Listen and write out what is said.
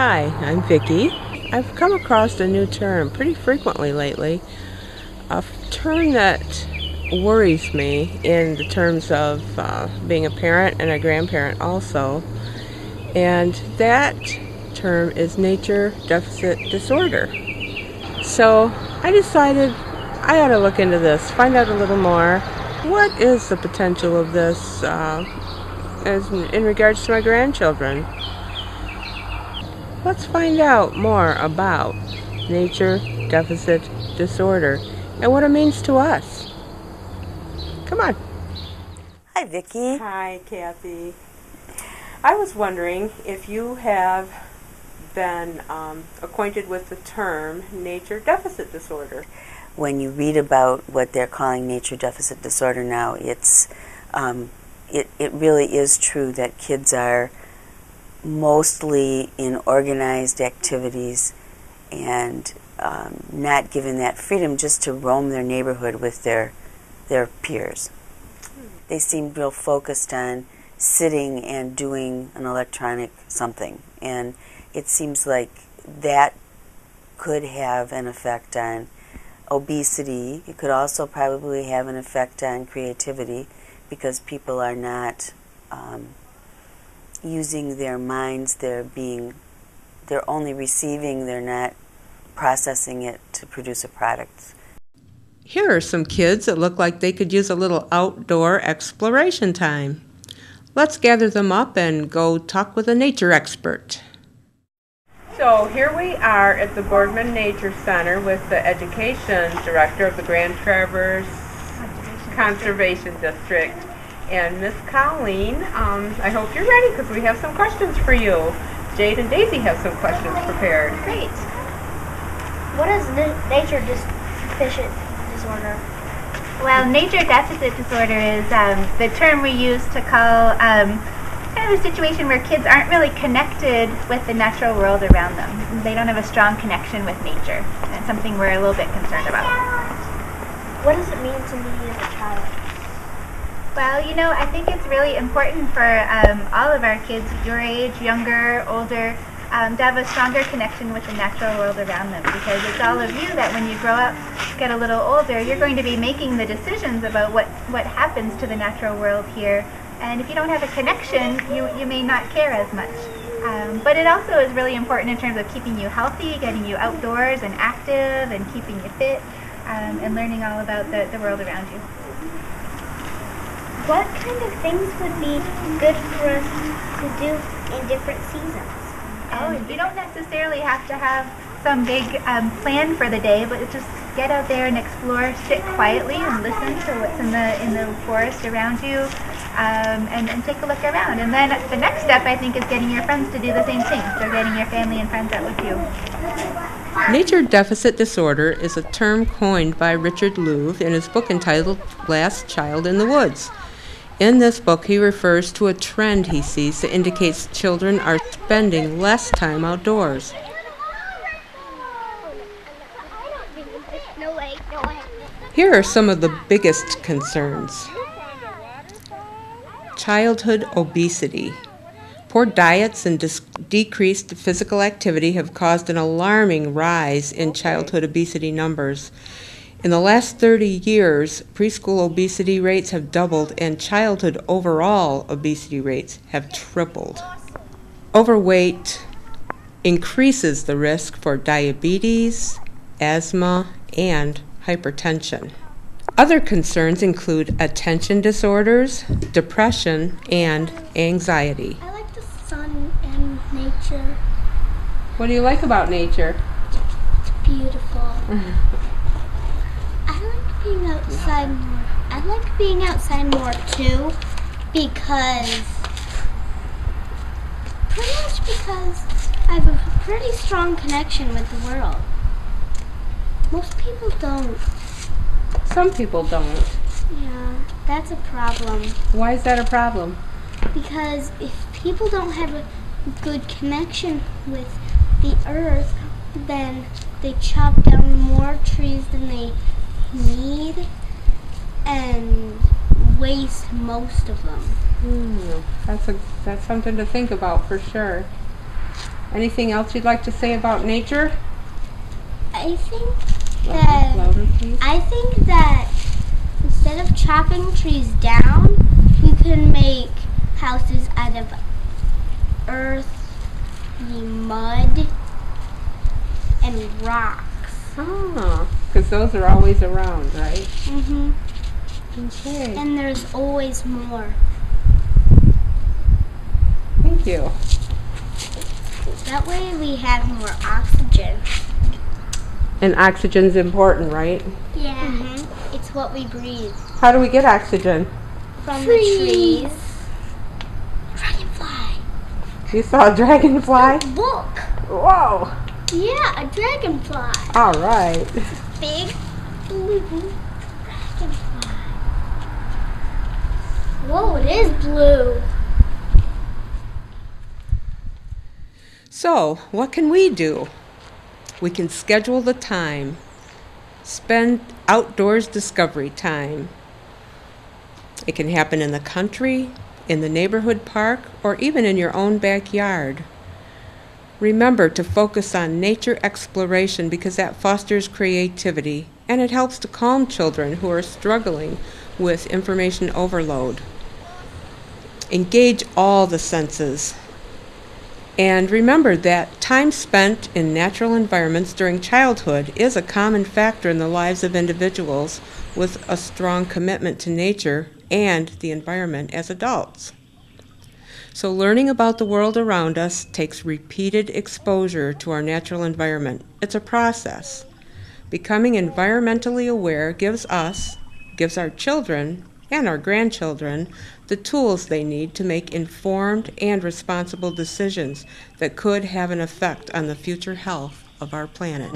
Hi, I'm Vicki. I've come across a new term pretty frequently lately, a term that worries me in the terms of being a parent and a grandparent also, and that term is nature deficit disorder. So I decided I ought to look into this, find out a little more. What is the potential of this as in regards to my grandchildren? Let's find out more about nature deficit disorder and what it means to us. Come on. Hi, Vicki. Hi, Kathy. I was wondering if you have been acquainted with the term nature deficit disorder. When you read about what they're calling nature deficit disorder now, it really is true that kids are mostly in organized activities and not given that freedom just to roam their neighborhood with their peers. They seem real focused on sitting and doing an electronic something, and it seems like that could have an effect on obesity. It could also probably have an effect on creativity because people are not using their minds. They're only receiving, they're not processing it to produce a product. Here are some kids that look like they could use a little outdoor exploration time. Let's gather them up and go talk with a nature expert. So here we are at the Boardman Nature Center with the Education Director of the Grand Traverse Conservation District. And Miss Colleen, I hope you're ready because we have some questions for you. Jade and Daisy have some questions prepared. Great. What is nature deficit disorder? Well, nature deficit disorder is the term we use to call kind of a situation where kids aren't really connected with the natural world around them. They don't have a strong connection with nature. And it's something we're a little bit concerned about. What does it mean to me as a child? Well, I think it's really important for all of our kids, your age, younger, older, to have a stronger connection with the natural world around them, because it's all of you that when you grow up, get a little older, you're going to be making the decisions about what happens to the natural world here. And if you don't have a connection, you may not care as much. But it also is really important in terms of keeping you healthy, getting you outdoors and active, and keeping you fit, and learning all about the world around you. What kind of things would be good for us to do in different seasons? You don't necessarily have to have some big plan for the day, but just get out there and explore, sit quietly and listen to what's in the forest around you, and take a look around. And then the next step, I think, is getting your friends to do the same thing, so getting your family and friends out with you. Nature deficit disorder is a term coined by Richard Louv in his book entitled Last Child in the Woods. In this book, he refers to a trend he sees that indicates children are spending less time outdoors. Here are some of the biggest concerns. Childhood obesity. Poor diets and decreased physical activity have caused an alarming rise in childhood obesity numbers. In the last 30 years, preschool obesity rates have doubled and childhood overall obesity rates have tripled. Overweight increases the risk for diabetes, asthma, and hypertension. Other concerns include attention disorders, depression, and anxiety. I like the sun and nature. What do you like about nature? It's beautiful. I like being outside more. I like being outside more too, because I have a pretty strong connection with the world. Most people don't. Some people don't. Yeah, that's a problem. Why is that a problem? Because if people don't have a good connection with the earth, then they chop down more trees than they need and waste most of them. That's something to think about for sure. Anything else you'd like to say about nature? I think that Louder, please. I think that instead of chopping trees down, we can make houses out of earth, mud, and rocks. Ah, because those are always around, right? Mhm. Okay. And there's always more. Thank you. That way we have more oxygen. And oxygen's important, right? Yeah. It's what we breathe. How do we get oxygen? From the trees. Dragonfly. You saw a dragonfly? Look. Whoa! Yeah, a dragonfly. All right. Big blue dragonfly. Whoa, it is blue. So, what can we do? We can schedule the time. Spend outdoors discovery time. It can happen in the country, in the neighborhood park, or even in your own backyard. Remember to focus on nature exploration because that fosters creativity and it helps to calm children who are struggling with information overload. Engage all the senses. And remember that time spent in natural environments during childhood is a common factor in the lives of individuals with a strong commitment to nature and the environment as adults. So learning about the world around us takes repeated exposure to our natural environment. It's a process. Becoming environmentally aware gives our children, and our grandchildren the tools they need to make informed and responsible decisions that could have an effect on the future health of our planet.